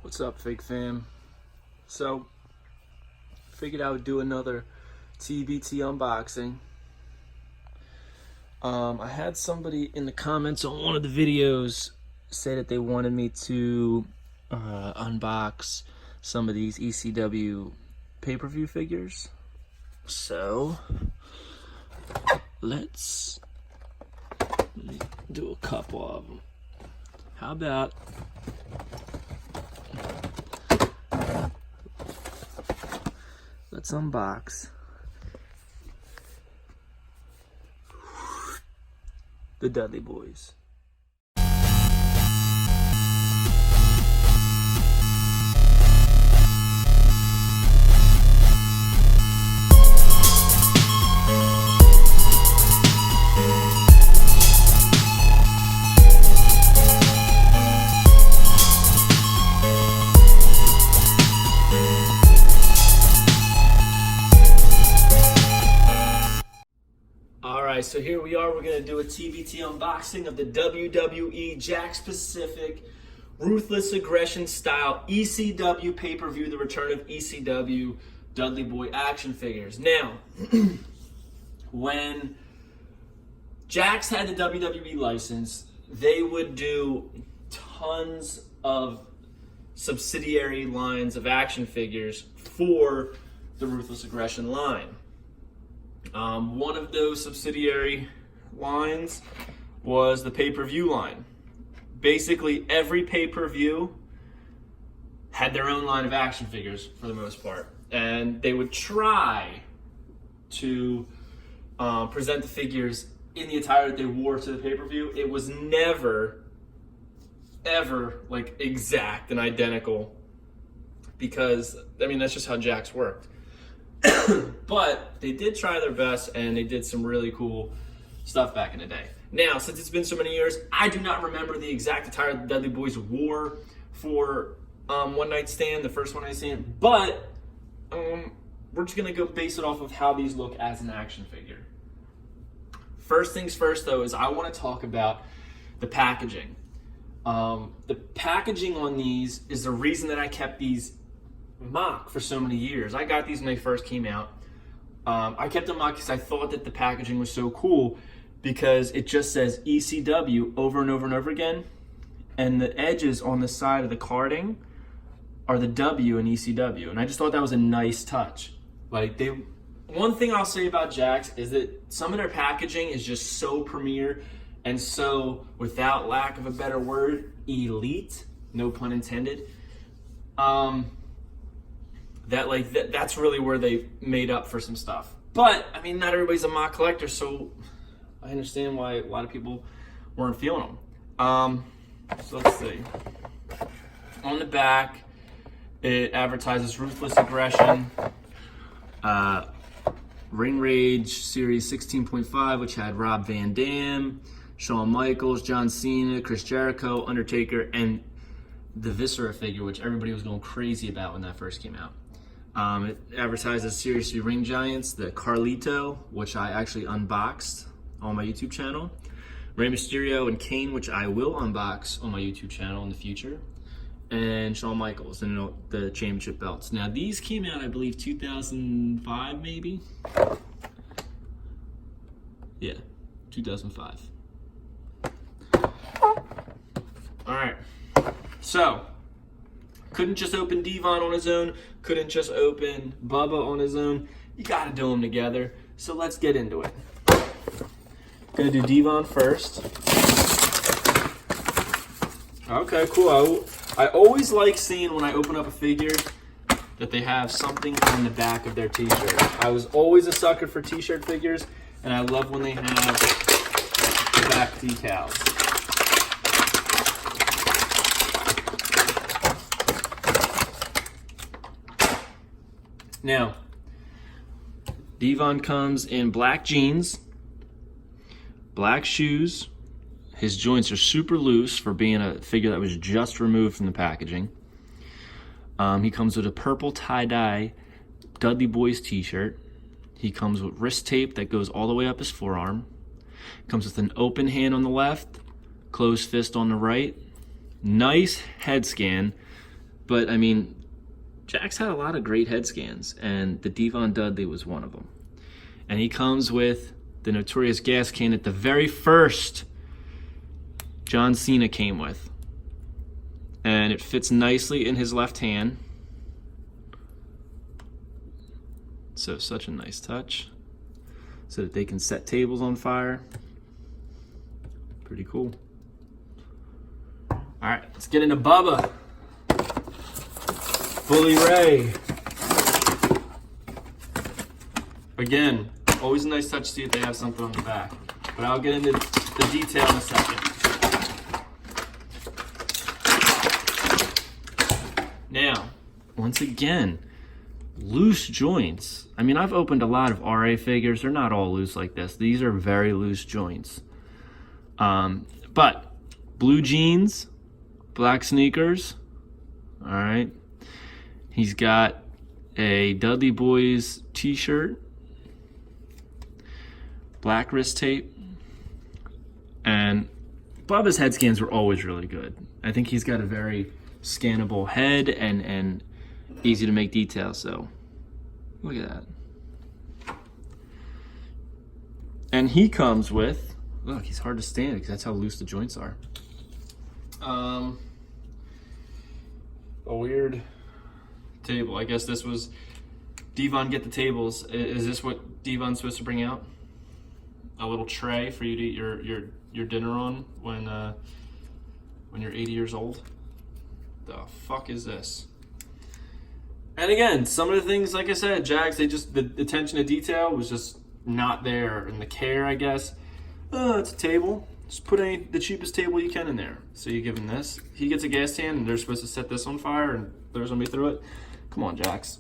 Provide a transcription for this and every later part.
What's up, Fake Fam? So, figured I would do another TBT unboxing. I had somebody in the comments on one of the videos say that they wanted me to unbox some of these ECW pay-per-view figures. So, let's do a couple of them. How about let's unbox the Dudley Boyz. Alright, so here we are. We're going to do a TBT unboxing of the WWE JAKKS Pacific Ruthless Aggression Style ECW pay-per-view, the return of ECW Dudley Boy action figures. Now, when JAKKS had the WWE license, they would do tons of subsidiary lines of action figures for the Ruthless Aggression line. One of those subsidiary lines was the pay-per-view line. Basically, every pay-per-view had their own line of action figures for the most part. And they would try to present the figures in the attire that they wore to the pay-per-view. It was never, ever like exact and identical because, I mean, that's just how JAKKS worked. But they did try their best, and they did some really cool stuff back in the day. Now, since it's been so many years, I do not remember the exact attire the Dudley Boyz wore for One Night Stand, the first One Night Stand, but we're just going to go base it off of how these look as an action figure. First things first, though, is I want to talk about the packaging. The packaging on these is the reason that I kept these mock for so many years. I got these when they first came out. I kept them mock because I thought that the packaging was so cool because it just says ECW over and over and over again, and the edges on the side of the carding are the W in ECW, and I just thought that was a nice touch. Like, one thing I'll say about JAKKS is that some of their packaging is just so premier and so, without lack of a better word, elite, no pun intended. That's really where they made up for some stuff. But, I mean, not everybody's a mock collector, so I understand why a lot of people weren't feeling them. So let's see. On the back, it advertises Ruthless Aggression, Ring Rage Series 16.5, which had Rob Van Dam, Shawn Michaels, John Cena, Chris Jericho, Undertaker, and the Viscera figure, which everybody was going crazy about when that first came out. It advertises Series 3 Ring Giants, the Carlito, which I actually unboxed on my YouTube channel, Rey Mysterio and Kane, which I will unbox on my YouTube channel in the future, and Shawn Michaels and the championship belts. Now, these came out, I believe, 2005, maybe? Yeah, 2005. All right, so couldn't just open Devon on his own, couldn't just open Bubba on his own. You gotta do them together. So let's get into it. Gonna do Devon first. Okay, cool. I always like seeing when I open up a figure that they have something on the back of their t-shirt. I was always a sucker for t-shirt figures, and I love when they have the back decals. Now, Devon comes in black jeans, black shoes. His joints are super loose for being a figure that was just removed from the packaging. He comes with a purple tie-dye Dudley Boyz t-shirt. He comes with wrist tape that goes all the way up his forearm. Comes with an open hand on the left, closed fist on the right. Nice head scan. But I mean, Jakks had a lot of great head scans, and the Devon Dudley was one of them. And he comes with the notorious gas can that the very first John Cena came with. And it fits nicely in his left hand. So such a nice touch. So that they can set tables on fire. Pretty cool. All right, let's get into Bubba. Bully Ray. Again, always a nice touch to see if they have something on the back. But I'll get into the detail in a second. Now, once again, loose joints. I mean, I've opened a lot of RA figures. They're not all loose like this. These are very loose joints. But blue jeans, black sneakers. All right. He's got a Dudley Boyz t-shirt, black wrist tape, and Bubba's head scans were always really good. I think he's got a very scannable head and easy to make details, so look at that. And he comes with, look, he's hard to stand because that's how loose the joints are. A weird table. I guess this was Devon get the tables. Is this what Devon's supposed to bring out? A little tray for you to eat your dinner on when you're 80 years old? The fuck is this? And again, some of the things, like I said, Jakks, the attention to detail was just not there, and the care, I guess. It's a table. Just put the cheapest table you can in there. So you give him this. He gets a gas can, and they're supposed to set this on fire and throw somebody through it. Come on, Jakks.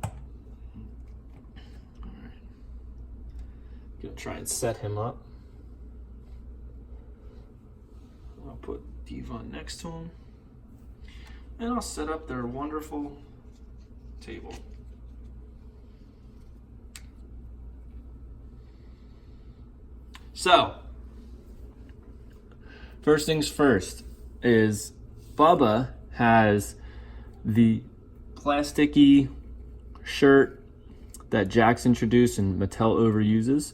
All right. Gonna try and set him up. I'll put Devon next to him. And I'll set up their wonderful table. So, first things first is Bubba has the plasticky shirt that Jakks introduced and Mattel overuses.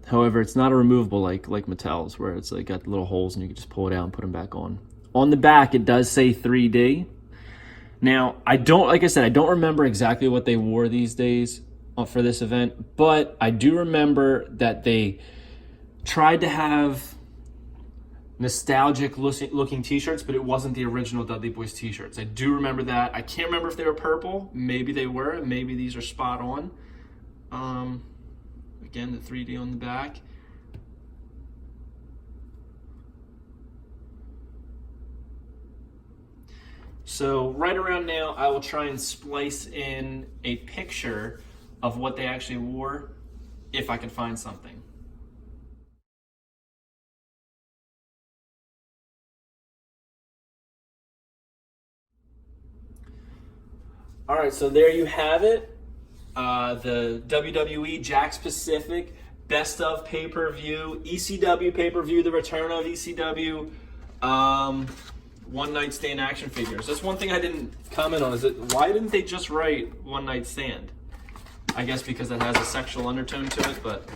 However, it's not a removable like Mattel's, where it's like got the little holes and you can just pull it out and put them back on. On the back, it does say 3D. Now, like I said, I don't remember exactly what they wore these days for this event, but I do remember that they tried to have nostalgic looking t-shirts, but it wasn't the original Dudley Boyz t-shirts. I do remember that. I can't remember if they were purple. Maybe they were. Maybe these are spot on. Again, the 3D on the back. So right around now, I will try and splice in a picture of what they actually wore, if I can find something. All right, so there you have it. The WWE JAKKS Pacific Best of Pay-Per-View, ECW Pay-Per-View, the return of ECW, One Night Stand action figures. That's one thing I didn't comment on, is that why didn't they just write One Night Stand? I guess because it has a sexual undertone to it, but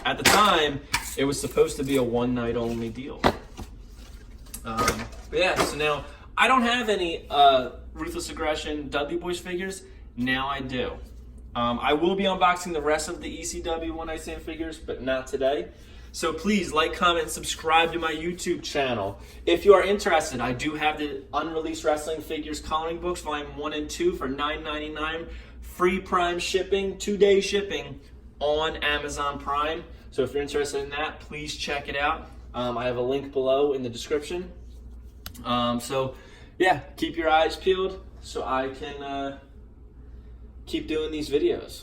at the time, it was supposed to be a one night only deal. But yeah, so now I don't have any Ruthless Aggression Dudley Boyz figures. Now I do. I will be unboxing the rest of the ECW One Night Stand figures, but not today. So please like, comment, and subscribe to my YouTube channel. If you are interested, I do have the Unreleased Wrestling Figures coloring books, volume 1 and 2 for $9.99. Free Prime shipping, 2-day shipping on Amazon Prime. So if you're interested in that, please check it out. I have a link below in the description. So yeah, keep your eyes peeled so I can keep doing these videos.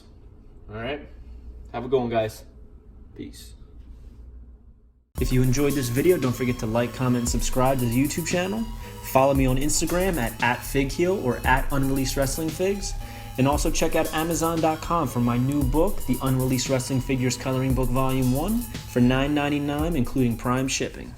All right, have a good one, guys. Peace. If you enjoyed this video, don't forget to like, comment, and subscribe to the YouTube channel. Follow me on Instagram at @FigHeel or @Unreleased Wrestling Figs. And also check out Amazon.com for my new book, the Unreleased Wrestling Figures Coloring Book Volume 1, for $9.99, including Prime shipping.